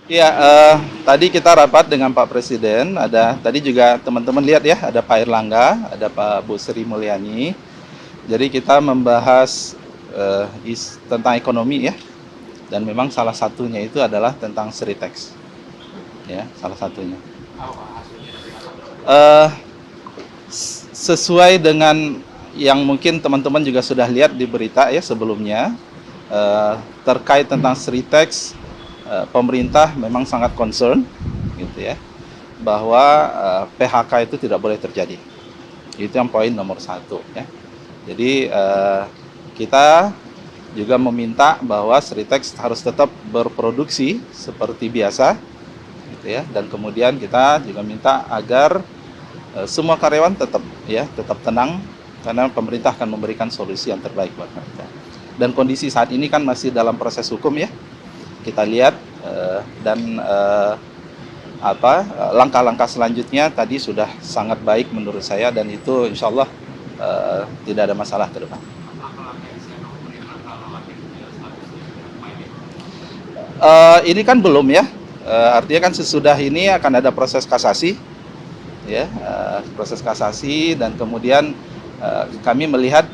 Ya, tadi kita rapat dengan Pak Presiden. Ada tadi juga teman-teman lihat ya, ada Pak Erlangga, ada Pak Bu Sri Mulyani. Jadi kita membahas tentang ekonomi ya, dan memang salah satunya itu adalah tentang Sritex, ya, salah satunya. Eh, Sesuai dengan yang mungkin teman-teman juga sudah lihat di berita ya sebelumnya, terkait tentang Sritex, pemerintah memang sangat concern gitu ya, bahwa PHK itu tidak boleh terjadi. Itu yang poin nomor satu ya. Jadi kita juga meminta bahwa Sritex harus tetap berproduksi seperti biasa gitu ya, dan kemudian kita juga minta agar semua karyawan tetap tenang karena pemerintah akan memberikan solusi yang terbaik buat mereka. Dan kondisi saat ini kan masih dalam proses hukum ya. Kita lihat dan langkah-langkah selanjutnya tadi sudah sangat baik menurut saya, dan itu insya Allah tidak ada masalah ke depan. Ini kan belum ya. Artinya kan sesudah ini akan ada proses kasasi ya, proses kasasi, dan kemudian kami melihat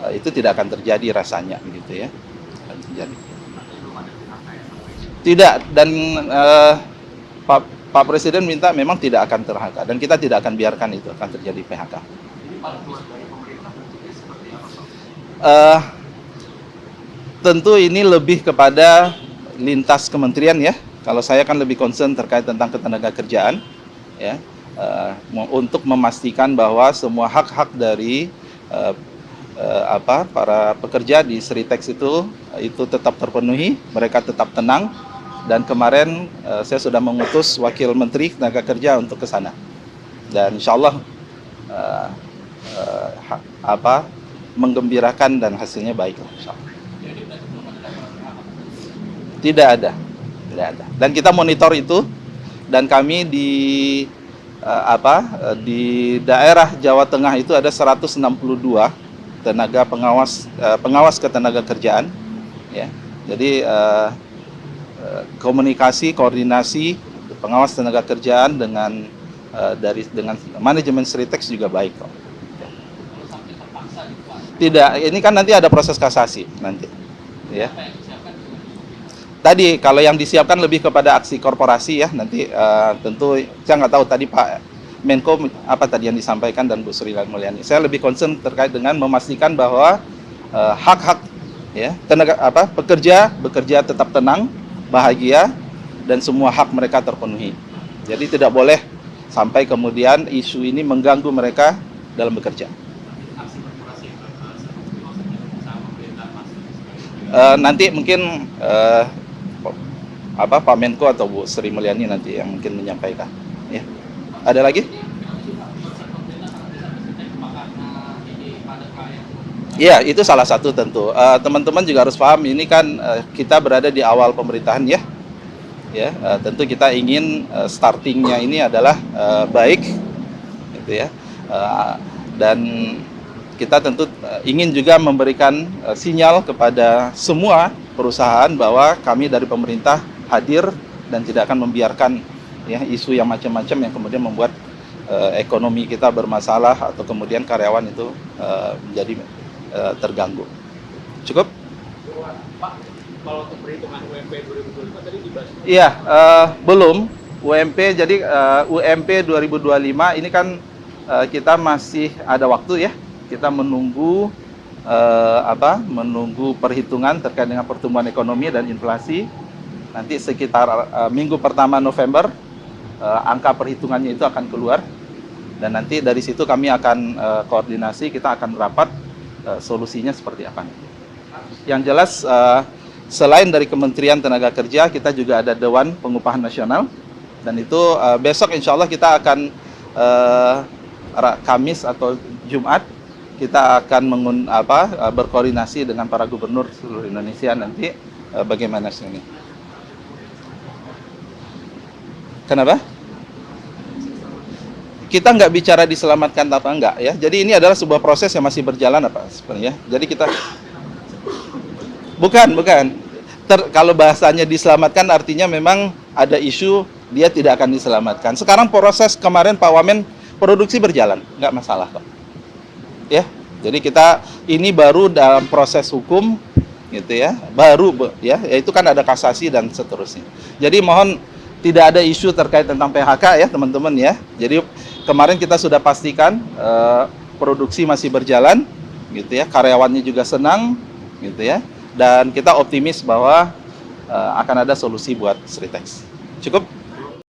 itu tidak akan terjadi rasanya gitu ya. Akan terjadi. Tidak, dan Pak Pak Presiden minta memang tidak akan terHK, dan kita tidak akan biarkan itu akan terjadi PHK. Eh, Tentu ini lebih kepada lintas kementerian ya. Kalau saya kan lebih concern terkait tentang ketenagakerjaan ya, untuk memastikan bahwa semua hak-hak dari para pekerja di Sritex itu tetap terpenuhi, mereka tetap tenang. Dan kemarin saya sudah mengutus Wakil Menteri Tenaga Kerja untuk ke sana, dan insya Allah menggembirakan dan hasilnya baik. Insya Allah. Tidak ada, tidak ada. Dan kita monitor itu, dan kami di daerah Jawa Tengah itu ada 162 tenaga pengawas ketenaga kerjaan ya. Jadi komunikasi, koordinasi pengawas tenaga kerjaan dengan dengan manajemen Sritex juga baik kok. Tidak, ini kan nanti ada proses kasasi nanti ya. Tadi kalau yang disiapkan lebih kepada aksi korporasi ya, nanti tentu saya nggak tahu tadi Pak Menko apa tadi yang disampaikan, dan Bu Sri Mulyani. Saya lebih concern terkait dengan memastikan bahwa hak-hak ya pekerja bekerja tetap tenang, bahagia, dan semua hak mereka terpenuhi. Jadi tidak boleh sampai kemudian isu ini mengganggu mereka dalam bekerja. Nanti mungkin Pak Menko atau Bu Sri Mulyani nanti yang mungkin menyampaikan. Ya. Ada lagi? Iya, itu salah satu tentu. Teman-teman juga harus paham, ini kan kita berada di awal pemerintahan ya. Ya, tentu kita ingin startingnya ini adalah baik, gitu ya. Dan kita tentu ingin juga memberikan sinyal kepada semua perusahaan bahwa kami dari pemerintah hadir dan tidak akan membiarkan ya isu yang macam-macam yang kemudian membuat ekonomi kita bermasalah atau kemudian karyawan itu menjadi terganggu. Cukup? Pak, kalau untuk perhitungan UMP 2025 tadi dibahas? Iya, belum. UMP, jadi UMP 2025 ini kan kita masih ada waktu ya. Kita menunggu menunggu perhitungan terkait dengan pertumbuhan ekonomi dan inflasi. Nanti sekitar minggu pertama November angka perhitungannya itu akan keluar, dan nanti dari situ kami akan koordinasi, kita akan rapat solusinya seperti apa. Yang jelas selain dari Kementerian Tenaga Kerja, kita juga ada Dewan Pengupahan Nasional, dan itu besok insya Allah kita akan Kamis atau Jumat kita akan berkoordinasi dengan para gubernur seluruh Indonesia nanti bagaimana ini. Kenapa? Kita nggak bicara diselamatkan apa enggak ya. Jadi ini adalah sebuah proses yang masih berjalan sebenarnya. Jadi kita bukan. kalau bahasanya diselamatkan artinya memang ada isu dia tidak akan diselamatkan. Sekarang proses kemarin Pak Wamen produksi berjalan, nggak masalah kok. Ya, jadi kita ini baru dalam proses hukum, gitu ya, ya, yaitu kan ada kasasi dan seterusnya. Jadi mohon tidak ada isu terkait tentang PHK ya teman-teman ya. Jadi kemarin kita sudah pastikan produksi masih berjalan, gitu ya, karyawannya juga senang, gitu ya. Dan kita optimis bahwa akan ada solusi buat Sritex. Cukup?